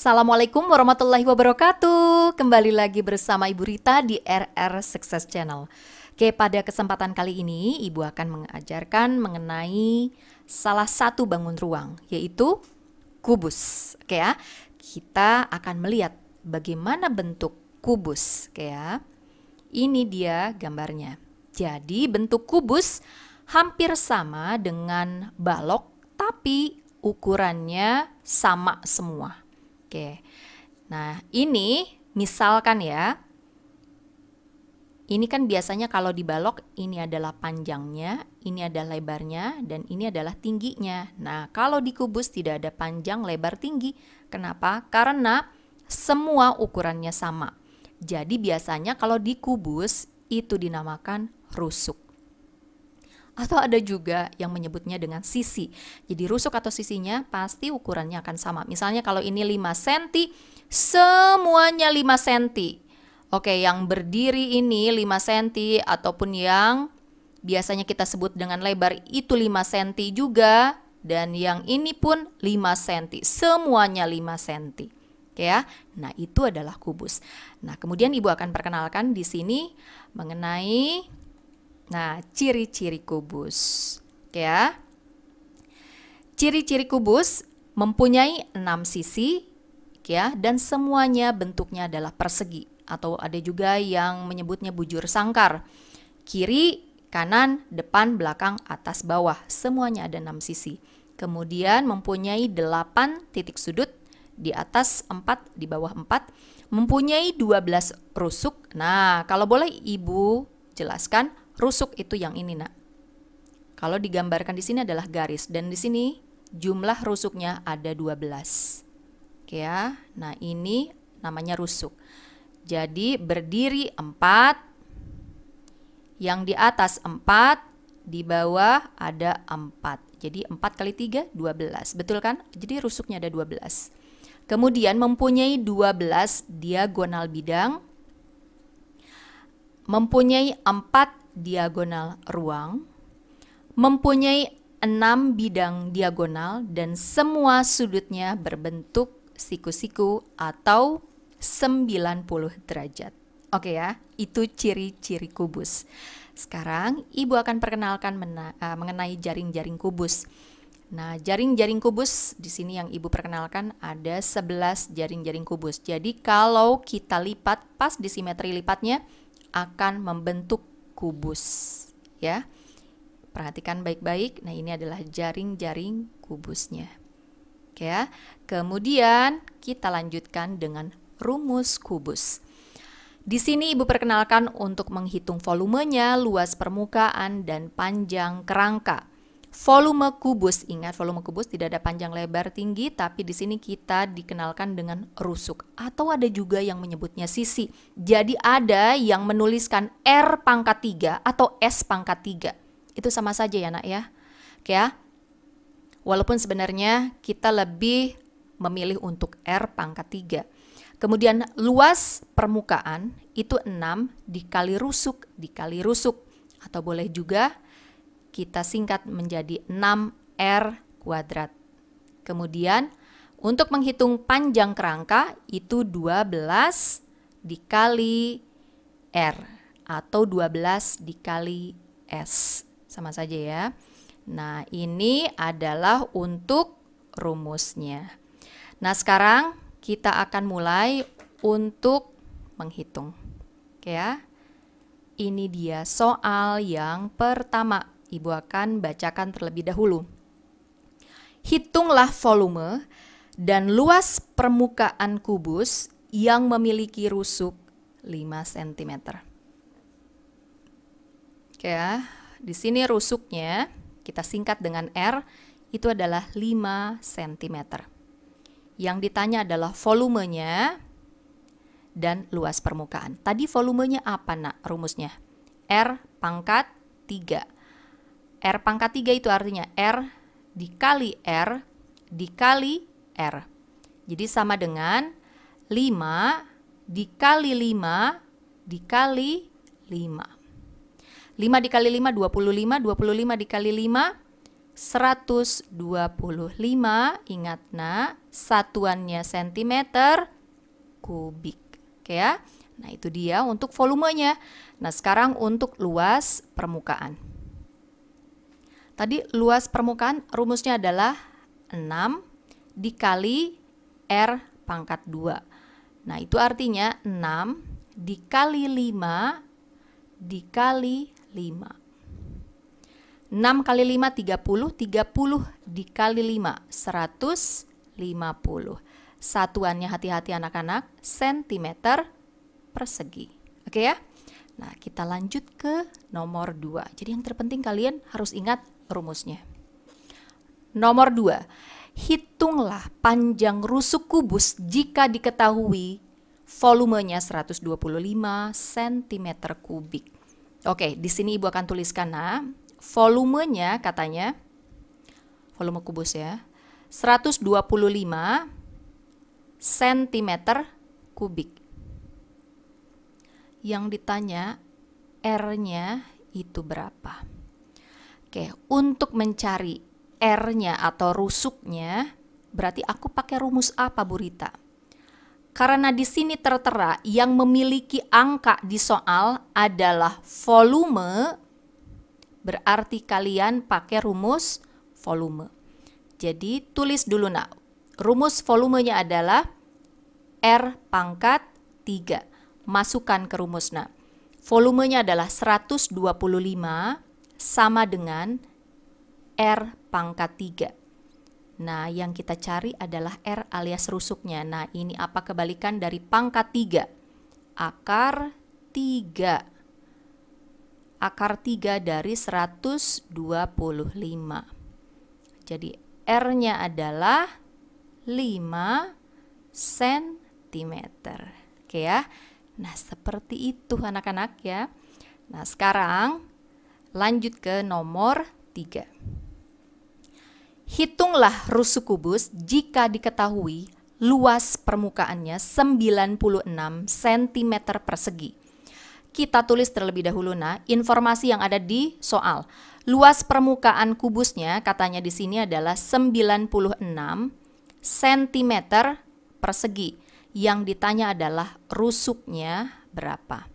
Assalamualaikum warahmatullahi wabarakatuh. Kembali lagi bersama Ibu Rita di RR Success Channel. Oke, pada kesempatan kali ini Ibu akan mengajarkan mengenai salah satu bangun ruang, yaitu kubus. Oke ya, kita akan melihat bagaimana bentuk kubus. Oke ya, ini dia gambarnya. Jadi bentuk kubus hampir sama dengan balok, tapi ukurannya sama semua. Oke, nah ini misalkan ya, ini kan biasanya kalau di balok ini adalah panjangnya, ini adalah lebarnya, dan ini adalah tingginya. Nah, kalau di kubus tidak ada panjang, lebar, tinggi. Kenapa? Karena semua ukurannya sama. Jadi biasanya kalau di kubus itu dinamakan rusuk. Atau ada juga yang menyebutnya dengan sisi. Jadi rusuk atau sisinya pasti ukurannya akan sama. Misalnya kalau ini 5 cm, semuanya 5 cm. Oke, yang berdiri ini 5 cm ataupun yang biasanya kita sebut dengan lebar itu 5 cm juga. Dan yang ini pun 5 cm. Semuanya 5 cm. Oke ya. Nah, itu adalah kubus. Nah, kemudian Ibu akan perkenalkan di sini mengenai ciri-ciri kubus. Oke ya. Ciri-ciri kubus mempunyai 6 sisi, ya, dan semuanya bentuknya adalah persegi atau ada juga yang menyebutnya bujur sangkar. Kiri, kanan, depan, belakang, atas, bawah, semuanya ada 6 sisi. Kemudian mempunyai 8 titik sudut, di atas 4, di bawah 4, mempunyai 12 rusuk. Nah, kalau boleh Ibu jelaskan, rusuk itu yang ini, Nak. Kalau digambarkan di sini adalah garis dan di sini jumlah rusuknya ada 12. Oke ya. Nah, ini namanya rusuk. Jadi berdiri 4, yang di atas 4, di bawah ada 4. Jadi 4 kali 3 12. Betul kan? Jadi rusuknya ada 12. Kemudian mempunyai 12 diagonal bidang, mempunyai 4 diagonal ruang, mempunyai 6 bidang diagonal, dan semua sudutnya berbentuk siku-siku atau 90 derajat. Oke ya, itu ciri-ciri kubus. Sekarang Ibu akan perkenalkan mengenai jaring-jaring kubus. Nah, jaring-jaring kubus di sini yang Ibu perkenalkan ada 11 jaring-jaring kubus. Jadi kalau kita lipat pas di simetri lipatnya akan membentuk kubus, ya. Perhatikan baik-baik. Nah, ini adalah jaring-jaring kubusnya. Oke ya. Kemudian kita lanjutkan dengan rumus kubus. Di sini Ibu perkenalkan untuk menghitung volumenya, luas permukaan, dan panjang kerangka. Volume kubus, ingat volume kubus tidak ada panjang, lebar, tinggi, tapi di sini kita dikenalkan dengan rusuk. Atau ada juga yang menyebutnya sisi. Jadi ada yang menuliskan R pangkat 3 atau S pangkat 3. Itu sama saja ya, Nak ya. Oke ya. Walaupun sebenarnya kita lebih memilih untuk R pangkat 3. Kemudian luas permukaan itu 6 dikali rusuk dikali rusuk. Atau boleh juga kita singkat menjadi 6R kuadrat. Kemudian untuk menghitung panjang kerangka itu 12 dikali R atau 12 dikali S. Sama saja ya. Nah, ini adalah untuk rumusnya. Nah, sekarang kita akan mulai untuk menghitung. Oke ya. Ini dia soal yang pertama. Ibu akan bacakan terlebih dahulu. Hitunglah volume dan luas permukaan kubus yang memiliki rusuk 5 cm. Oke ya, di sini rusuknya kita singkat dengan R, itu adalah 5 cm. Yang ditanya adalah volumenya dan luas permukaan. Tadi volumenya apa, Nak, rumusnya? R pangkat 3. R pangkat 3 itu artinya R dikali R dikali R. Jadi sama dengan 5 dikali 5 dikali 5. 5 dikali 5, 25. 25 dikali 5, 125, ingat nak, satuannya sentimeter kubik. Oke ya. Nah, itu dia untuk volumenya. Nah, sekarang untuk luas permukaan. Tadi luas permukaan rumusnya adalah 6 dikali R pangkat 2. Nah, itu artinya 6 dikali 5 dikali 5. 6 kali 5, 30. 30 dikali 5, 150. Satuannya, hati-hati anak-anak, sentimeter persegi. Oke ya? Nah, kita lanjut ke nomor 2. Jadi yang terpenting kalian harus ingat rumusnya. Nomor 2. Hitunglah panjang rusuk kubus jika diketahui volumenya 125 cm kubik. Oke, di sini Ibu akan tuliskan, nah, volumenya katanya, volume kubus ya, 125 cm kubik. Yang ditanya R-nya itu berapa? Oke, untuk mencari R-nya atau rusuknya, berarti aku pakai rumus apa, Bu Rita? Karena di sini tertera yang memiliki angka di soal adalah volume, berarti kalian pakai rumus volume. Jadi tulis dulu nak, rumus volumenya adalah R pangkat 3. Masukkan ke rumus nak. Volumenya adalah 125 sama dengan R pangkat 3. Nah, yang kita cari adalah R alias rusuknya. Nah, ini apa kebalikan dari pangkat 3? Akar 3. Akar 3 dari 125. Jadi, R-nya adalah 5 cm. Oke ya. Nah, seperti itu anak-anak ya. Nah, sekarang lanjut ke nomor 3. Hitunglah rusuk kubus jika diketahui luas permukaannya 96 cm persegi. Kita tulis terlebih dahulu nah, informasi yang ada di soal. Luas permukaan kubusnya katanya di sini adalah 96 cm persegi. Yang ditanya adalah rusuknya berapa.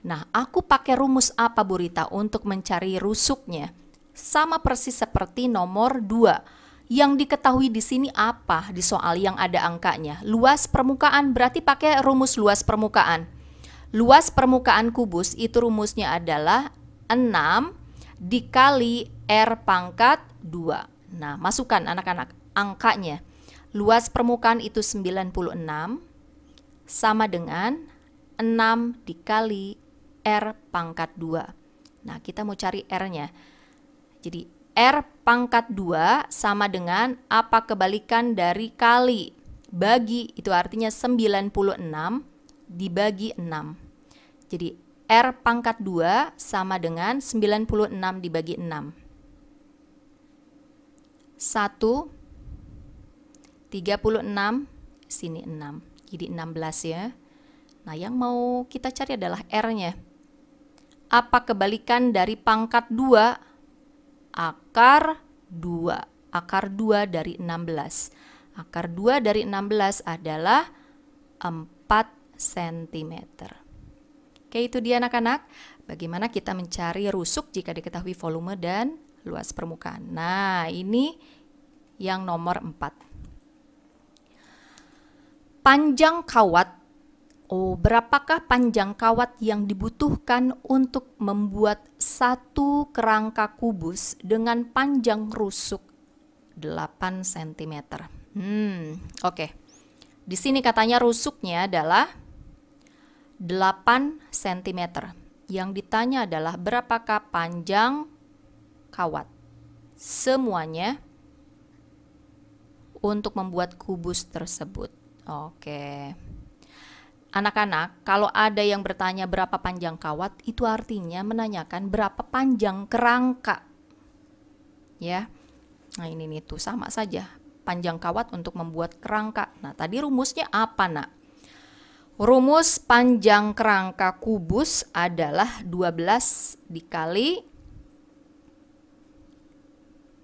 Nah, aku pakai rumus apa, Bu Rita, untuk mencari rusuknya? Sama persis seperti nomor 2. Yang diketahui di sini apa di soal yang ada angkanya? Luas permukaan, berarti pakai rumus luas permukaan. Luas permukaan kubus itu rumusnya adalah 6 dikali R pangkat 2. Nah, masukkan anak-anak angkanya. Luas permukaan itu 96 sama dengan 6 dikali R pangkat 2. Nah, kita mau cari R-nya. Jadi R pangkat 2 sama dengan apa kebalikan dari kali? Bagi, itu artinya 96 dibagi 6. Jadi R pangkat 2 sama dengan 96 dibagi 6. 1, 36, sini 6. Jadi 16 ya. Nah, yang mau kita cari adalah R-nya. Apa kebalikan dari pangkat 2? Akar 2. Akar 2 dari 16. Akar 2 dari 16 adalah 4 cm. Oke, itu dia anak-anak. Bagaimana kita mencari rusuk jika diketahui volume dan luas permukaan. Nah, ini yang nomor 4. Panjang kawat. Berapakah panjang kawat yang dibutuhkan untuk membuat satu kerangka kubus dengan panjang rusuk 8 cm? Oke. Di sini katanya rusuknya adalah 8 cm. Yang ditanya adalah berapakah panjang kawat? Semuanya untuk membuat kubus tersebut. Oke. Anak-anak, kalau ada yang bertanya berapa panjang kawat, itu artinya menanyakan berapa panjang kerangka. Ya. Nah, ini nih tuh sama saja. Panjang kawat untuk membuat kerangka. Nah, tadi rumusnya apa, Nak? Rumus panjang kerangka kubus adalah 12 dikali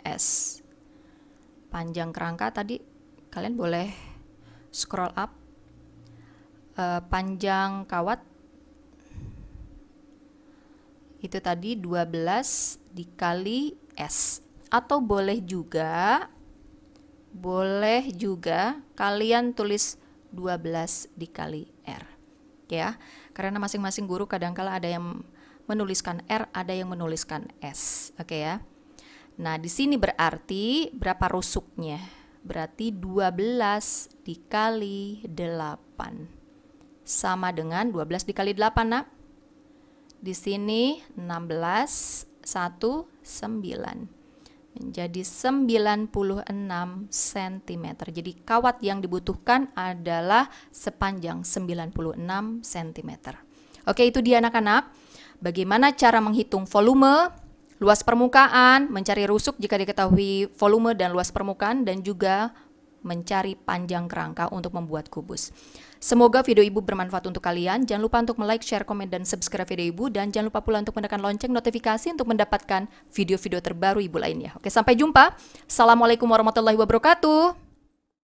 S. Panjang kerangka tadi kalian boleh scroll up. Panjang kawat itu tadi 12 dikali S. Atau boleh juga kalian tulis 12 dikali R. Ya, karena masing-masing guru kadangkala ada yang menuliskan R, ada yang menuliskan S. Oke ya. Nah, di sini berarti berapa rusuknya? Berarti 12 dikali 8. Sama dengan 12 dikali 8, Nak. Di sini 16, 1, 9. Menjadi 96 cm. Jadi kawat yang dibutuhkan adalah sepanjang 96 cm. Oke, itu dia anak-anak. Bagaimana cara menghitung volume, luas permukaan, mencari rusuk jika diketahui volume dan luas permukaan, dan juga mencari panjang kerangka untuk membuat kubus. Semoga video Ibu bermanfaat untuk kalian. Jangan lupa untuk like, share, komen, dan subscribe video Ibu. Dan jangan lupa pula untuk menekan lonceng notifikasi untuk mendapatkan video-video terbaru Ibu lainnya. Oke, sampai jumpa. Assalamualaikum warahmatullahi wabarakatuh.